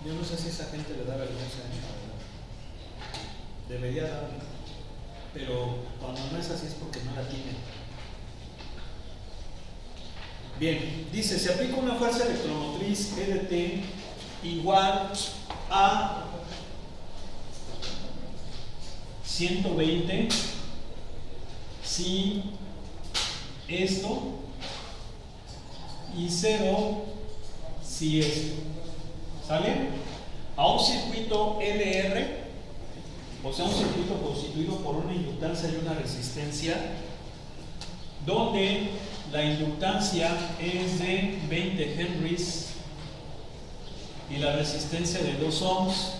Yo no sé si esa gente le da vergüenza, debería darle, pero cuando no es así es porque no la tienen. Bien, dice, se aplica una fuerza electromotriz EDT igual a 120 si esto y 0 si esto. ¿Sale? A un circuito LR, o sea, un circuito constituido por una inductancia y una resistencia, donde la inductancia es de 20 henries y la resistencia de 2 ohms.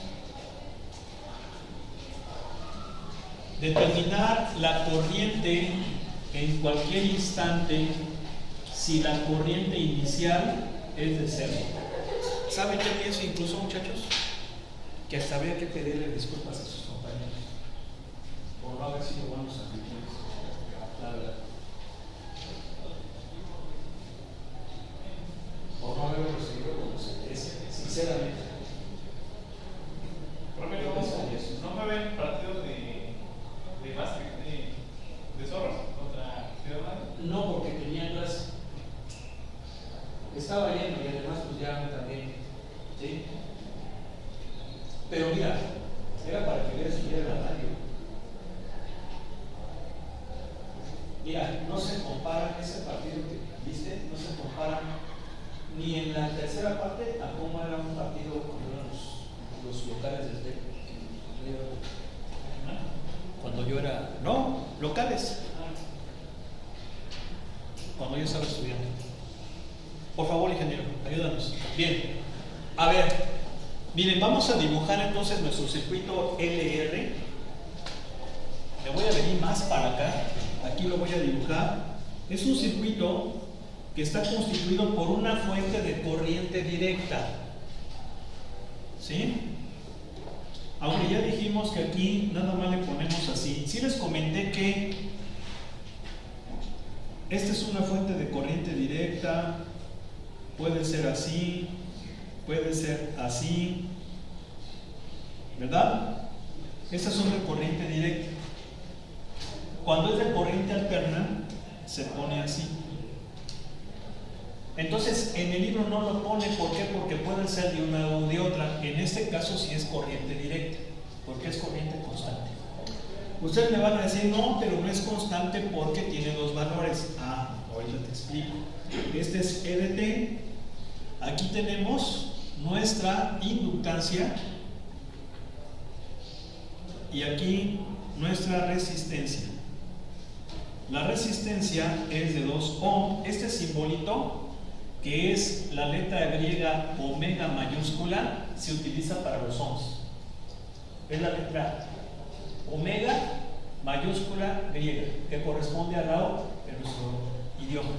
Determinar la corriente en cualquier instante si la corriente inicial es de 0. ¿Saben qué pienso incluso, muchachos? Que hasta habría que pedirle disculpas a sus compañeros por no haber sido buenos anfitriones, la verdad. Por no haberlo recibido como se merece, sinceramente. ¿No me ven partidos de básquet de zorros contra Ciudad Madrid? No, porque tenía clase. Estaba lleno y además pues ya también, ¿sí? Pero mira, era para que veas que era la radio. Mira, no se compara ese partido que viste, no se compara ni en la tercera parte a cómo era un partido cuando eran los locales del TEC. Cuando yo era, no, locales. Cuando yo estaba estudiando. Por favor, ingeniero, ayúdanos. Bien, a ver, miren, vamos a dibujar entonces nuestro circuito LR. Me voy a venir más para acá. Aquí lo voy a dibujar. Es un circuito que está constituido por una fuente de corriente directa. ¿Sí? Aunque ya dijimos que aquí nada más le ponemos así. Sí les comenté que esta es una fuente de corriente directa. Puede ser así, puede ser así, ¿verdad? Estas son de corriente directa. Cuando es de corriente alterna, se pone así. Entonces, en el libro no lo pone, ¿por qué? Porque puede ser de una o de otra. En este caso sí es corriente directa, porque es corriente constante. Ustedes me van a decir, no, pero no es constante porque tiene dos valores. Ah, ahorita te explico. Este es EDT. Aquí tenemos nuestra inductancia y aquí nuestra resistencia. La resistencia es de 2 ohm. Este simbolito, que es la letra griega omega mayúscula, se utiliza para los ohms. Es la letra omega mayúscula griega, que corresponde al lado de nuestro idioma.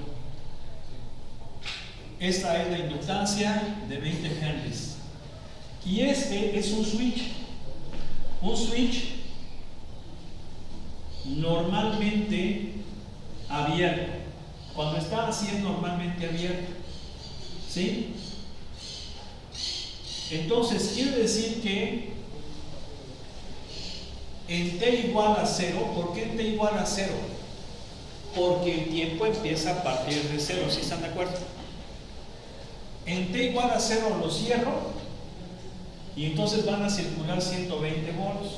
Esta es la inductancia de 20 henries. Y este es un switch. Un switch normalmente abierto. Cuando está así es normalmente abierto. ¿Sí? Entonces quiere decir que en t igual a 0, ¿por qué en t igual a 0? Porque el tiempo empieza a partir de 0, ¿sí están de acuerdo? En t igual a 0 lo cierro y entonces van a circular 120 volts.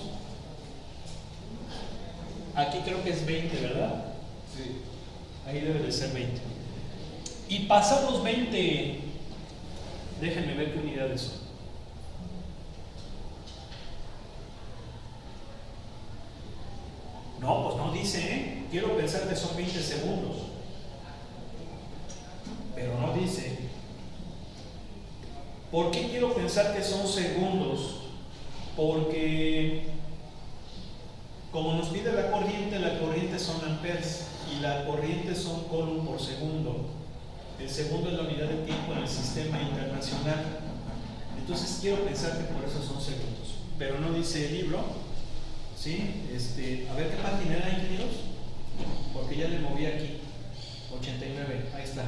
Aquí creo que es 20, ¿verdad? Sí. Ahí debe de ser 20. Y pasados 20, déjenme ver qué unidades son. No, pues no dice, ¿eh? Quiero pensar que son 20 segundos. Pero no dice. ¿Por qué quiero pensar que son segundos? Porque como nos pide la corriente son amperes y la corriente son coulomb por segundo. El segundo es la unidad de tiempo en el sistema internacional. Entonces quiero pensar que por eso son segundos. Pero no dice el libro. ¿Sí? A ver qué página era, ingenieros. Porque ya le moví aquí. 89, ahí está.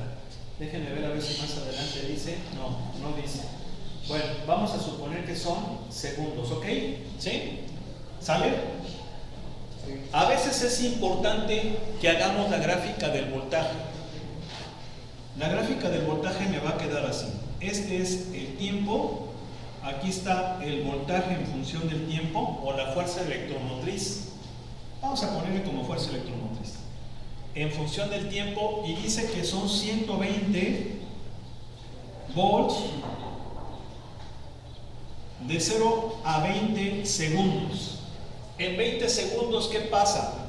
Déjenme ver a ver si más adelante dice. No, no dice. Bueno, vamos a suponer que son segundos, ¿ok? ¿Sí? ¿Sale? A veces es importante que hagamos la gráfica del voltaje. La gráfica del voltaje me va a quedar así. Este es el tiempo. Aquí está el voltaje en función del tiempo o la fuerza electromotriz. Vamos a ponerle como fuerza electromotriz. En función del tiempo, y dice que son 120 volts de 0 a 20 segundos. En 20 segundos, ¿qué pasa?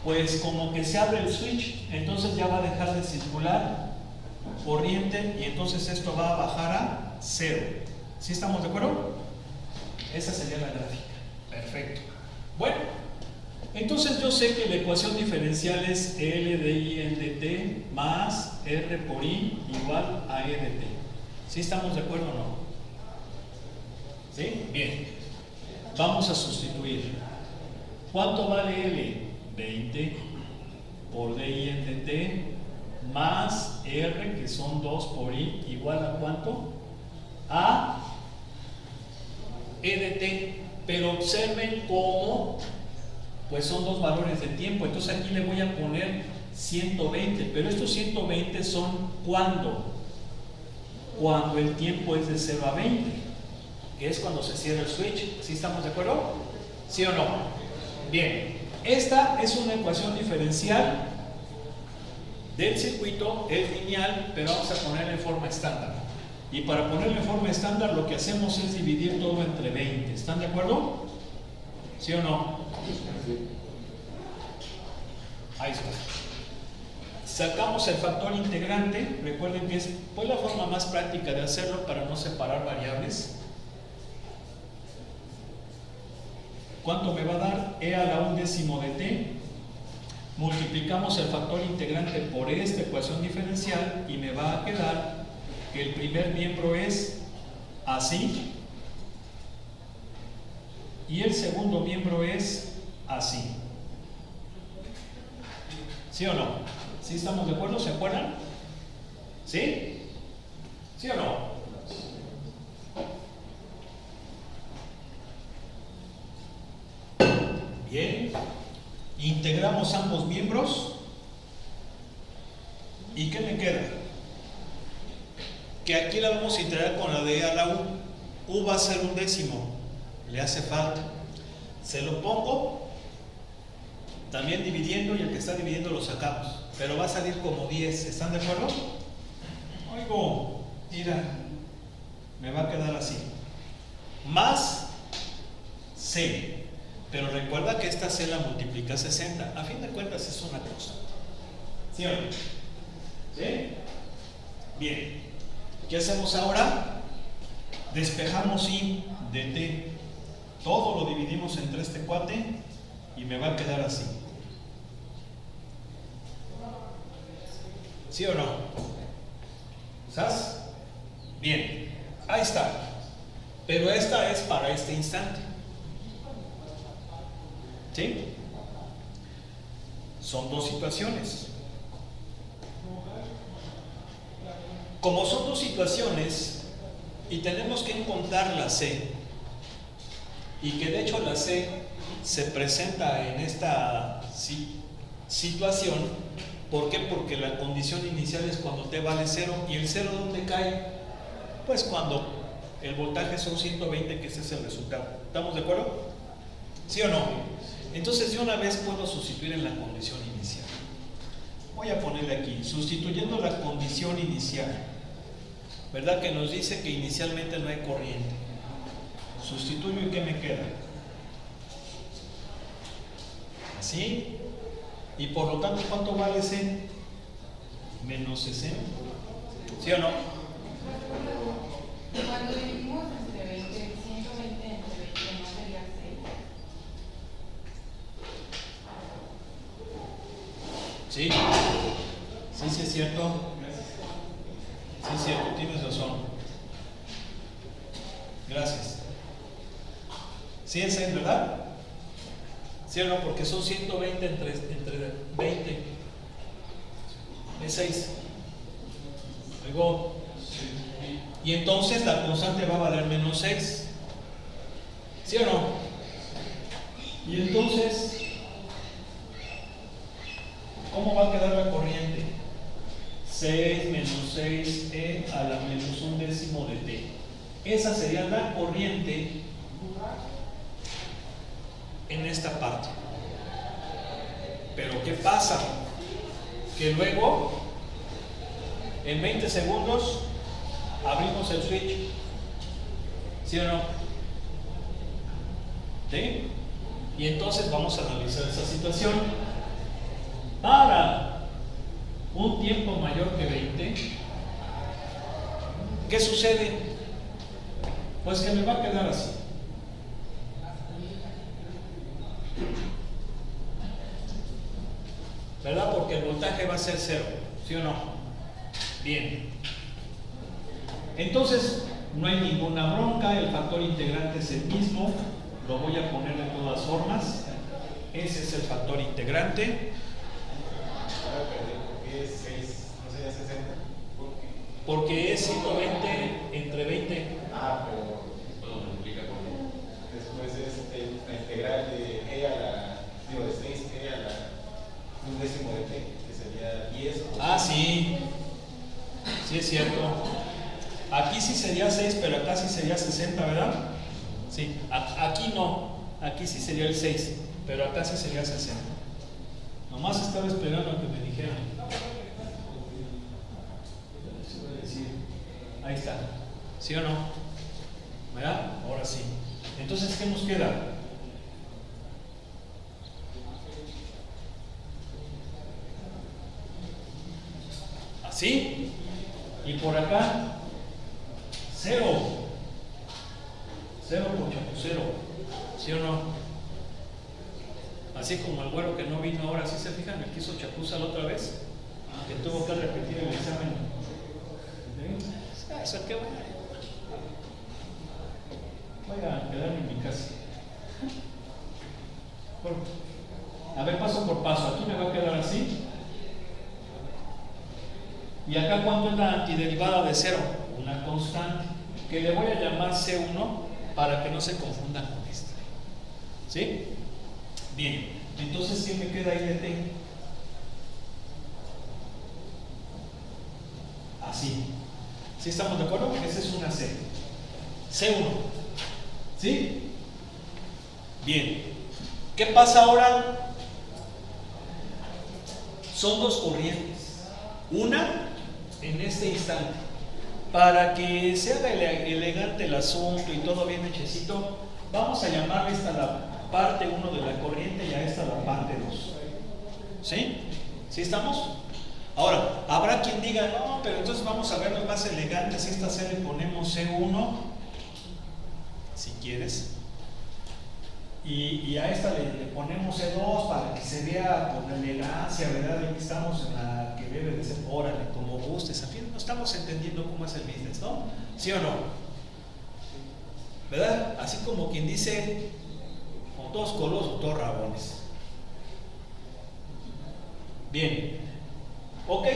Pues como que se abre el switch, entonces ya va a dejar de circular corriente y entonces esto va a bajar a 0. ¿Sí estamos de acuerdo? Esa sería la gráfica. Perfecto. Bueno, entonces yo sé que la ecuación diferencial es L de I en dt más R por I igual a E dt. ¿Sí estamos de acuerdo o no? ¿Sí? Bien. Vamos a sustituir. ¿Cuánto vale L? 20 por DI en dt más R, que son 2 por I, igual a ¿cuánto? A E dt. Pero observen cómo pues son dos valores de tiempo. Entonces aquí le voy a poner 120, pero estos 120 son ¿cuándo? Cuando el tiempo es de 0 a 20, que es cuando se cierra el switch. ¿Sí estamos de acuerdo? ¿Sí o no? Bien, esta es una ecuación diferencial del circuito, es lineal, pero vamos a ponerla en forma estándar. Y para ponerla en forma estándar lo que hacemos es dividir todo entre 20. ¿Están de acuerdo? ¿Sí o no? Ahí está. Sacamos el factor integrante. Recuerden que es pues la forma más práctica de hacerlo para no separar variables. ¿Cuánto me va a dar? E a la 1/10 de t. Multiplicamos el factor integrante por esta ecuación diferencial y me va a quedar que el primer miembro es así y el segundo miembro es así. ¿Sí o no? ¿Sí estamos de acuerdo? ¿Se acuerdan? ¿Sí? ¿Sí o no? Bien. Integramos ambos miembros. ¿Y qué me queda? Que aquí la vamos a integrar con la de E a la U. U va a ser 1/10. Le hace falta. Se lo pongo también dividiendo y el que está dividiendo lo sacamos. Pero va a salir como 10. ¿Están de acuerdo? Oigo, mira, me va a quedar así. Más C. Pero recuerda que esta C la multiplica 60. A fin de cuentas es una cosa. ¿Sí o no? ¿Sí? Bien. ¿Qué hacemos ahora? Despejamos I de t. Todo lo dividimos entre este cuate y me va a quedar así. ¿Sí o no? ¿Sabes? Bien. Ahí está. Pero esta es para este instante. ¿Sí? Son dos situaciones. Como son dos situaciones y tenemos que encontrar la C, y que de hecho la C se presenta en esta situación, ¿por qué? Porque la condición inicial es cuando t vale 0, y el 0 ¿dónde cae? Pues cuando el voltaje son 120, que ese es el resultado. ¿Estamos de acuerdo? ¿Sí o no? Entonces de una vez puedo sustituir en la condición inicial. Voy a ponerle aquí, sustituyendo la condición inicial. ¿Verdad que nos dice que inicialmente no hay corriente? Sustituyo y ¿qué me queda? Así. Y por lo tanto, ¿cuánto vale C? Menos 60. ¿Sí o no? Cuando dividimos entre 20, 120 entre 20, ¿no sería 6? Sí. Sí, es cierto. Sí, es cierto, tienes razón. Gracias. Sí, es 6, ¿verdad? ¿Sí o no? Porque son 120 entre 20. Es 6. Luego, Y entonces la constante va a valer menos 6. ¿Sí o no? Y entonces, ¿cómo va a quedar la corriente? 6 menos 6e a la menos 1/10 de t. Esa sería la corriente en esta parte. Pero ¿qué pasa? Que luego, en 20 segundos, abrimos el switch. ¿Sí o no? ¿Sí? Y entonces vamos a analizar esa situación. Para un tiempo mayor que 20, ¿qué sucede? Pues que me va a quedar así. ¿Verdad? Porque el voltaje va a ser 0, ¿sí o no? Bien. Entonces, no hay ninguna bronca, el factor integrante es el mismo, lo voy a poner de todas formas. Ese es el factor integrante. ¿Por qué es 6? ¿No sería 60? ¿Por qué? Porque es 120 entre 20. Ah, pero lo multiplica por 1. Después es la integral de e a la, digo, de 6e a la 1/10 de t, que sería 10. Ah, sí. Sí es cierto. Aquí sí sería 6, pero acá sí sería 60, ¿verdad? Sí. Aquí no. Aquí sí sería el 6, pero acá sí sería 60. Nomás estaba esperando a que me dijeran. Ahí está. ¿Sí o no? ¿Verdad? Ahora sí. Entonces, ¿qué nos queda? Así. Y por acá, 0. 0 por chapucero. ¿Sí o no? Así como el güero que no vino ahora, ¿sí se fijan? Me quiso chapuza la otra vez, que tuvo que repetir el examen. ¿Sí? Eso que voy a quedarme en mi casa. Bueno, a ver, paso por paso. Aquí me va a quedar así. ¿Y acá cuánto es la antiderivada de 0? Una constante, que le voy a llamar C1 para que no se confundan con esta. ¿Sí? Bien, entonces ¿qué me queda ahí de t? Así. ¿Sí estamos de acuerdo? Esa es una C. C1. ¿Sí? Bien. ¿Qué pasa ahora? Son dos corrientes. Una en este instante. Para que se haga elegante el asunto y todo bien hechecito, vamos a llamarle esta la parte 1 de la corriente y a esta la parte 2. ¿Sí? ¿Sí estamos? Ahora, habrá quien diga, no, pero entonces vamos a verlo más elegante. Si esta C le ponemos C1, si quieres, y a esta le ponemos C2 para que se vea con elegancia, ¿verdad? Aquí estamos en la que debe de ser, órale, como gustes. A fin, no estamos entendiendo cómo es el business, ¿no? ¿Sí o no? ¿Verdad? Así como quien dice, o todos colos o todos rabones. Bien, ok.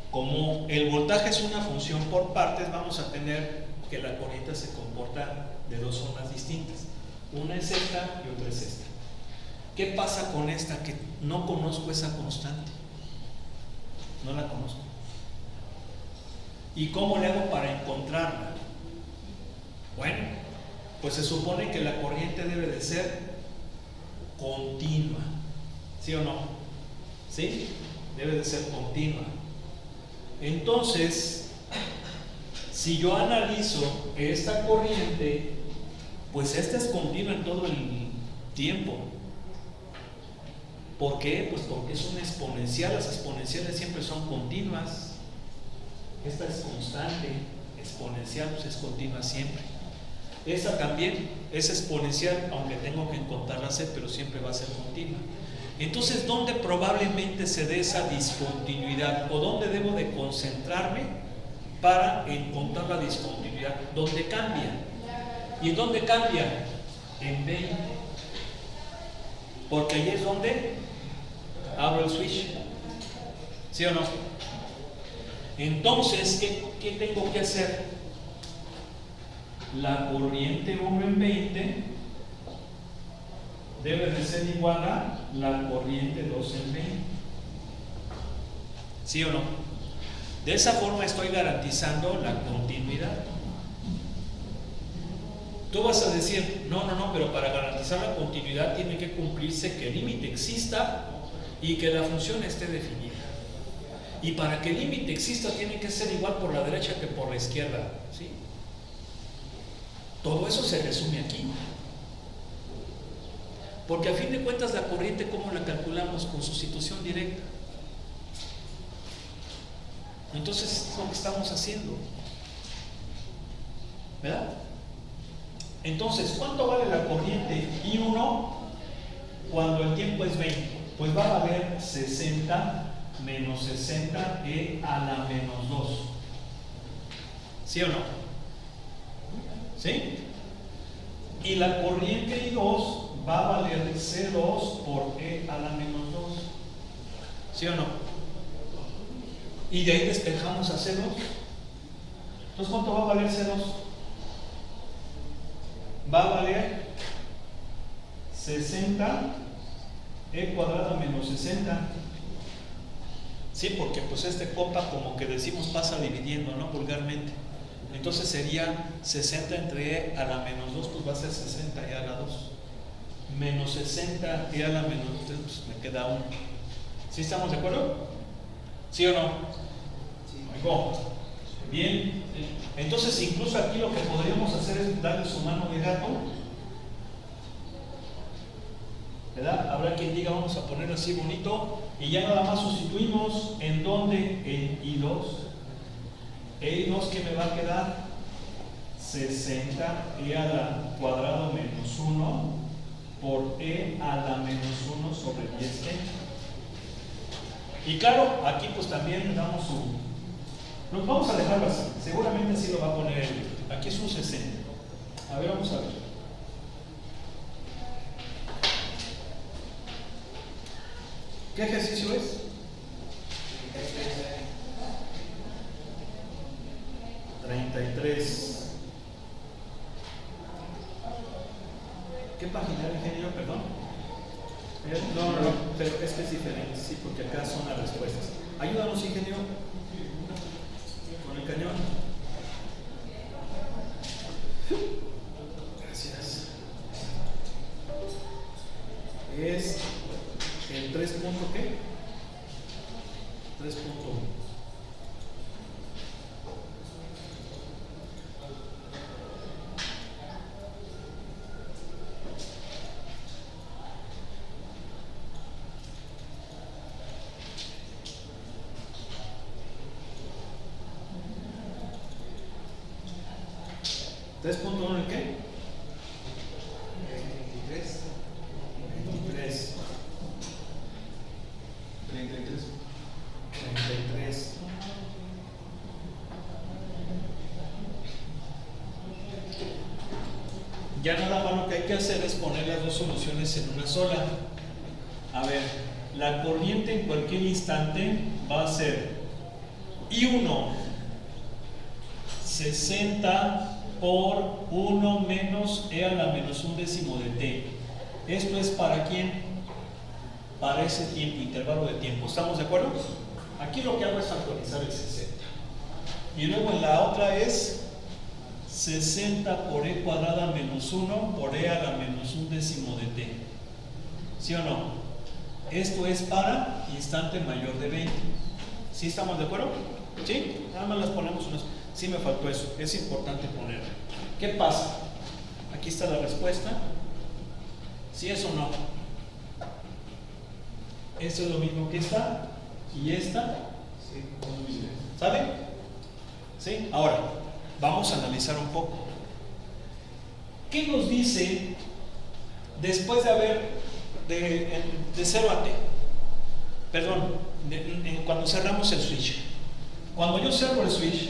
Como el voltaje es una función por partes, vamos a tener que la corriente se comporta de dos formas distintas. Una es esta y otra es esta. ¿Qué pasa con esta? Que no conozco esa constante. No la conozco. ¿Y cómo le hago para encontrarla? Bueno, pues se supone que la corriente debe de ser continua. ¿Sí o no? ¿Sí? Debe de ser continua. Entonces, si yo analizo esta corriente, pues esta es continua en todo el tiempo. ¿Por qué? Pues porque es una exponencial. Las exponenciales siempre son continuas. Esta es constante, exponencial, pues es continua siempre. Esta también es exponencial, aunque tengo que encontrarla C, pero siempre va a ser continua. Entonces, ¿dónde probablemente se dé esa discontinuidad? ¿O dónde debo de concentrarme para encontrar la discontinuidad? ¿Dónde cambia? ¿Y en dónde cambia? En 20. Porque ahí es donde abro el switch. ¿Sí o no? Entonces, ¿qué tengo que hacer? La corriente 1 en 20 debe de ser igual a la corriente 2 en 20. ¿Sí o no? De esa forma estoy garantizando la continuidad. Tú vas a decir, no, pero para garantizar la continuidad tiene que cumplirse que el límite exista y que la función esté definida. Y para que el límite exista tiene que ser igual por la derecha que por la izquierda, ¿sí? Todo eso se resume aquí. Porque a fin de cuentas la corriente, ¿cómo la calculamos? Con sustitución directa. Entonces es lo que estamos haciendo, ¿verdad? Entonces, ¿cuánto vale la corriente I1 cuando el tiempo es 20? Pues va a valer 60 menos 60 e a la menos 2. ¿Sí o no? ¿Sí? Y la corriente I2 va a valer C2 por e a la menos 2. ¿Sí o no? Y de ahí despejamos a C2. Entonces, ¿cuánto va a valer C2? Va a valer 60 e cuadrada menos 60. Sí, porque pues este compa, como que decimos, pasa dividiendo, ¿no? Vulgarmente. Entonces sería 60 entre e a la menos 2, pues va a ser 60 e a la 2. Menos 60 e a la menos 3, pues me queda 1. ¿Sí estamos de acuerdo? ¿Sí o no? Sí. Bien. Entonces incluso aquí lo que podríamos hacer es darle su mano de gato, ¿verdad? Habrá quien diga, vamos a poner así bonito, y ya nada más sustituimos en donde, en I2. I2, ¿qué me va a quedar? 60 e a la cuadrado menos 1 por e a la menos 1 sobre 10e. Y claro, aquí pues también le damos su... Nos vamos a dejarlo así, seguramente así lo va a poner él. Aquí es un 60. A ver, vamos a ver. ¿Qué ejercicio es? ...33... ¿Qué página era, ingeniero? Perdón. No, pero este es diferente, sí, porque acá son las respuestas. Ayúdanos, ingeniero, con el cañón. Gracias. Es el 3 punto ¿qué? 3.1. ¿3.1 en qué? 23. 23. 33. 33. Ya nada más lo que hay que hacer es poner las dos soluciones en una sola. A ver, la corriente en cualquier instante va a ser I1 60 por 1 menos e a la menos 1 décimo de t. ¿Esto es para quién? Para ese tiempo, intervalo de tiempo. ¿Estamos de acuerdo? Aquí lo que hago es actualizar el 60. Y luego en la otra es 60 por e cuadrada menos 1 por e a la menos 1 décimo de t. ¿Sí o no? Esto es para instante mayor de 20. ¿Sí estamos de acuerdo? ¿Sí? Nada más las ponemos unas. Sí me faltó eso, es importante ponerlo. ¿Qué pasa? Aquí está la respuesta. ¿Sí es o no? Esto es lo mismo que esta y esta. ¿Sale? ¿Sí? Ahora, vamos a analizar un poco. ¿Qué nos dice después de haber de 0 a t? Perdón, cuando cerramos el switch. Cuando yo cierro el switch,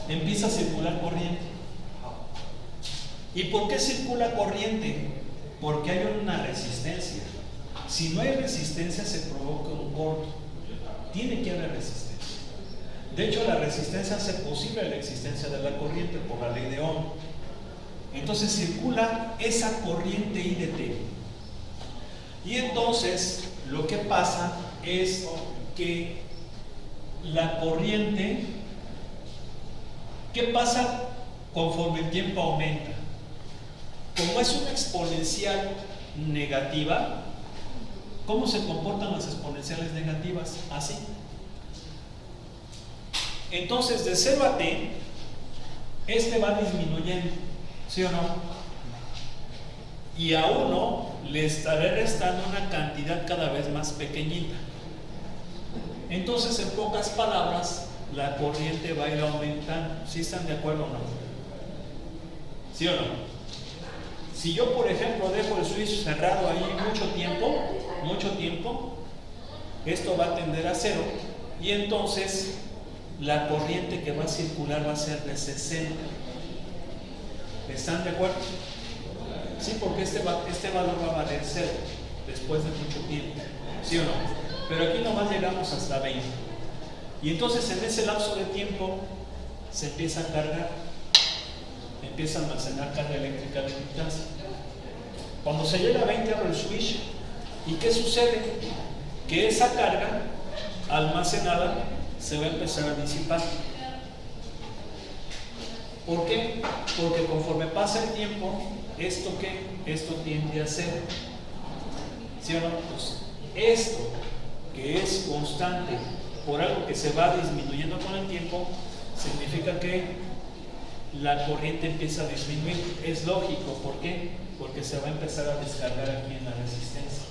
empieza a circular corriente. ¿Y por qué circula corriente? Porque hay una resistencia. Si no hay resistencia, se provoca un corto. Tiene que haber resistencia. De hecho, la resistencia hace posible la existencia de la corriente por la ley de Ohm. Entonces circula esa corriente I de T. Y entonces lo que pasa es que la corriente, ¿qué pasa conforme el tiempo aumenta? Como es una exponencial negativa, ¿cómo se comportan las exponenciales negativas? Así. Entonces, de 0 a t, este va disminuyendo, ¿sí o no? Y a 1 le estaré restando una cantidad cada vez más pequeñita. Entonces, en pocas palabras, la corriente va a ir aumentando. ¿Sí están de acuerdo o no? ¿Sí o no? Si yo, por ejemplo, dejo el switch cerrado ahí mucho tiempo, esto va a tender a 0 y entonces la corriente que va a circular va a ser de 60. ¿Están de acuerdo? Sí, porque este valor va a valer 0 después de mucho tiempo. ¿Sí o no? Pero aquí nomás llegamos hasta 20. Y entonces en ese lapso de tiempo se empieza a cargar, empieza a almacenar carga eléctrica de distancia. Cuando se llega a 20 abro el switch y ¿qué sucede? Que esa carga almacenada se va a empezar a disipar. ¿Por qué? Porque conforme pasa el tiempo, ¿esto qué? Esto tiende a 0. ¿Sí o no? Pues esto que es constante por algo que se va disminuyendo con el tiempo, significa que la corriente empieza a disminuir. Es lógico, ¿por qué? Porque se va a empezar a descargar aquí en la resistencia.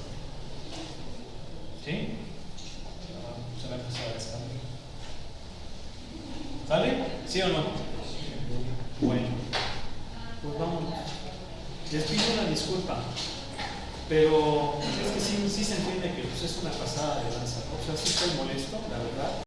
¿Sí? Se va a empezar a descargar. ¿Sale? ¿Sí o no? Bueno, pues vamos. Les pido una disculpa, pero es que sí se entiende que pues, es una pasada de lanza. O sea, sí estoy molesto, la verdad.